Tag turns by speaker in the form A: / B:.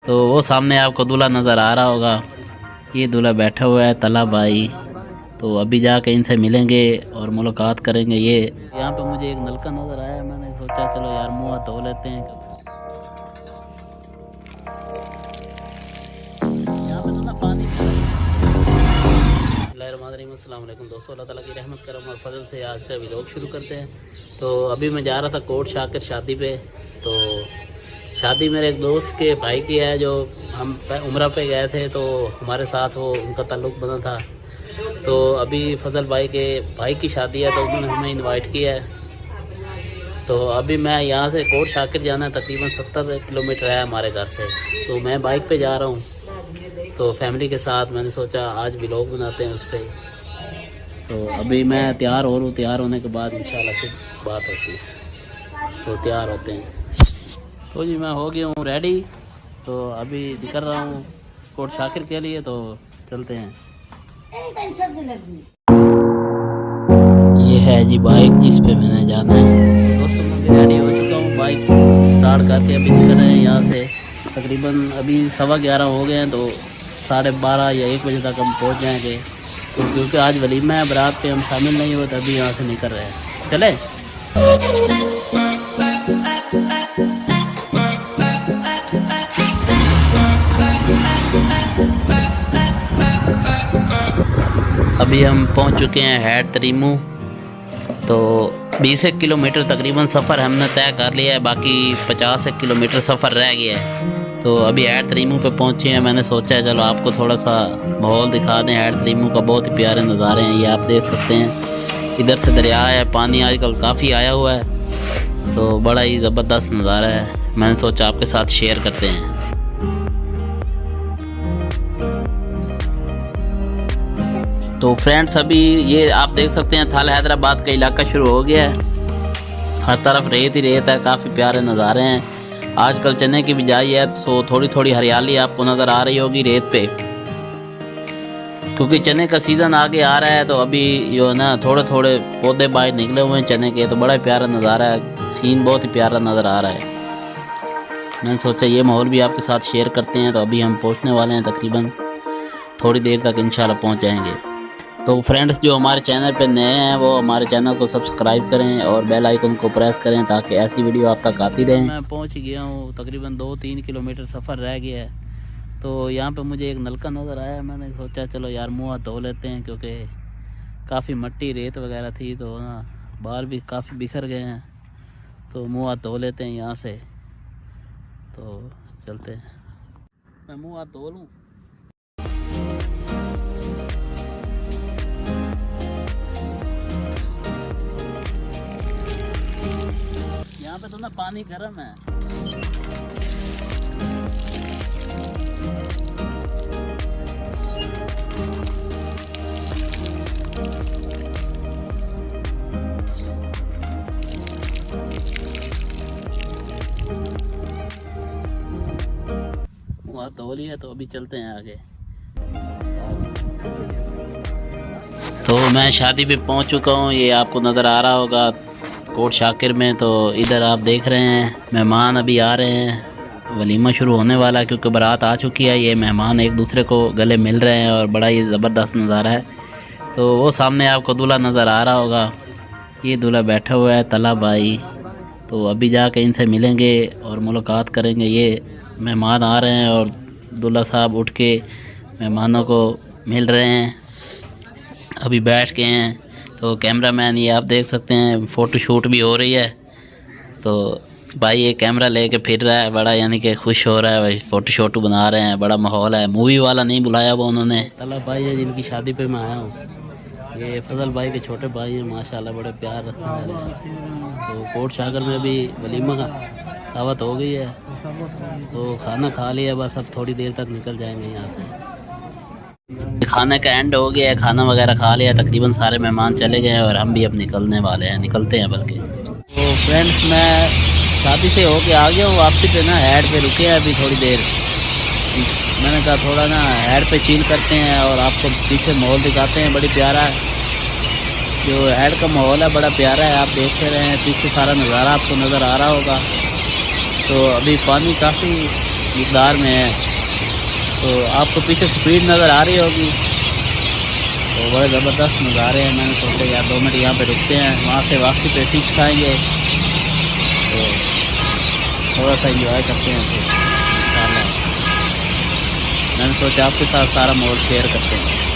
A: तो वो सामने आपको दूल्हा नज़र आ रहा होगा। ये दूल्हा बैठा हुआ है तला भाई। तो अभी जाके इनसे मिलेंगे और मुलाकात करेंगे। ये यहाँ पे मुझे एक नलका नज़र आया, मैंने सोचा चलो यार मुँह हाथ धो लेते हैं। यहाँ पे तो ना पानी अस्सलामुअलैकुम दोस्तों, अल्लाह ताला की रहमत करम और फजल से आज का व्लॉग शुरू करते हैं। तो अभी मैं जा रहा था कोट शाकिर शादी पे। तो शादी मेरे एक दोस्त के भाई की है, जो हम उम्रा पे गए थे तो हमारे साथ वो उनका ताल्लुक़ बना था। तो अभी फजल भाई के भाई की शादी है तो उन्होंने हमें इनवाइट किया है। तो अभी मैं यहाँ से कोट शाकिर जाना है, तकरीबन 70 किलोमीटर है हमारे घर से। तो मैं बाइक पे जा रहा हूँ तो फैमिली के साथ मैंने सोचा आज व्लॉग बनाते हैं उस पर। तो अभी मैं तैयार हो रहा हूँ, तैयार होने के बाद इंशाल्लाह फिर बात होती है। तो तैयार होते हैं। तो जी मैं हो गया हूँ रेडी। तो अभी निकल रहा हूँ कोट शाकिर के लिए। तो चलते हैं। ये है जी बाइक जिस पे मैंने जाना है। दोस्तों मैं रेडी हो चुका हूँ, बाइक स्टार्ट करके अभी निकल रहे हैं यहाँ से। तकरीबन अभी 11:15 हो गए हैं, तो 12:30 या 1 बजे तक हम पहुँच जाएंगे। तो क्योंकि आज वलीमा है, बारात पे हम शामिल नहीं हुए, तभी यहाँ से निकल रहे हैं। चले अभी हम पहुँच चुके हैं हैड तरीमू। तो 20 किलोमीटर तकरीबन सफ़र हमने तय कर लिया है, बाकी 50 किलोमीटर सफ़र रह गया है। तो अभी हैड तरीमू पे पहुँचे हैं। मैंने सोचा है चलो आपको थोड़ा सा माहौल दिखा दें। हैड तरीमू का बहुत ही प्यारे नज़ारे हैं, ये आप देख सकते हैं। इधर से दरिया है, पानी आजकल काफ़ी आया हुआ है, तो बड़ा ही ज़बरदस्त नज़ारा है। मैंने सोचा आपके साथ शेयर करते हैं। तो फ्रेंड्स अभी ये आप देख सकते हैं थाल हैदराबाद का इलाका शुरू हो गया है। हर तरफ रेत ही रेत है, काफ़ी प्यारे नज़ारे हैं। आजकल चने की बिजाई है तो थोड़ी थोड़ी हरियाली आपको नज़र आ रही होगी रेत पे, क्योंकि चने का सीज़न आगे आ रहा है। तो अभी जो है ना थोड़े थोड़े पौधे बाहर निकले हुए हैं चने के। तो बड़ा प्यारा नज़ारा है, सीन बहुत ही प्यारा नज़र आ रहा है। मैंने सोचा ये माहौल भी आपके साथ शेयर करते हैं। तो अभी हम पहुंचने वाले हैं, तकरीबन थोड़ी देर तक इंशाल्लाह पहुंच जाएंगे। तो फ्रेंड्स जो हमारे चैनल पे नए हैं वो हमारे चैनल को सब्सक्राइब करें और बेल आइकन को प्रेस करें ताकि ऐसी वीडियो आप तक आती रहे। मैं पहुंच गया हूँ, तकरीबन 2-3 किलोमीटर सफ़र रह गया है। तो यहाँ पे मुझे एक नलका नज़र आया, मैंने सोचा चलो यार मुँह हाथ धो लेते हैं, क्योंकि काफ़ी मट्टी रेत वगैरह थी तो ना बाल भी काफ़ी बिखर गए हैं। तो मुँह हाथ धो लेते हैं यहाँ से। तो चलते हैं, मैं मुँह हाथ धो लूँ। यहाँ पे तो ना पानी गर्म है। वहाँ धो लिया, तो अभी चलते हैं आगे। तो मैं शादी पे पहुँच चुका हूँ, ये आपको नज़र आ रहा होगा कोट शाकिर में। तो इधर आप देख रहे हैं मेहमान अभी आ रहे हैं, वलीमा शुरू होने वाला है क्योंकि बारात आ चुकी है। ये मेहमान एक दूसरे को गले मिल रहे हैं और बड़ा ही ज़बरदस्त नज़ारा है। तो वो सामने आपको दूल्हा नज़र आ रहा होगा। ये दूल्हा बैठा हुआ है तला भाई। तो अभी जाके इनसे मिलेंगे और मुलाकात करेंगे। ये मेहमान आ रहे हैं और दूल्हा साहब उठ के मेहमानों को मिल रहे हैं, अभी बैठ के हैं। तो कैमरामैन ये आप देख सकते हैं फ़ोटो शूट भी हो रही है। तो भाई ये कैमरा लेके फिर रहा है, बड़ा यानी कि खुश हो रहा है भाई, फ़ोटो शोटो बना रहे हैं, बड़ा माहौल है। मूवी वाला नहीं बुलाया वो उन्होंने। तलब भाई है जिनकी शादी पे मैं आया हूँ। ये फजल भाई के छोटे भाई हैं, माशाल्लाह बड़े प्यार रखने वाले हैं। तो कोट शाकिर में भी वलीमा का दावत हो गई है, तो खाना खा लिया, बस अब थोड़ी देर तक निकल जाएंगे यहाँ से। खाने का एंड हो गया है, खाना वगैरह खा लिया, तकरीबन सारे मेहमान चले गए हैं और हम भी अब निकलने वाले हैं, निकलते हैं बल्कि। तो फ्रेंड्स मैं शादी से होके आ गया हूँ, वापसी पे ना हैड पे रुके हैं अभी थोड़ी देर। मैंने कहा थोड़ा ना हैड पे चिल करते हैं और आपको पीछे माहौल दिखाते हैं, बड़ी प्यारा है। जो हैड का माहौल है बड़ा प्यारा है, आप देख रहे हैं पीछे सारा नज़ारा आपको नज़र आ रहा होगा। तो अभी पानी काफ़ी मकदार में है। तो आपको पीछे स्पीड नज़र आ रही होगी, तो बड़े ज़बरदस्त नज़ारे हैं। मैंने सोचा यार 2 मिनट यहाँ पे रुकते हैं, वहाँ से वापसी पे फिश खाएँगे, तो थोड़ा सा इंजॉय करते हैं। तो इंशाल्लाह मैंने सोचा आपके साथ सारा माहौल शेयर करते हैं।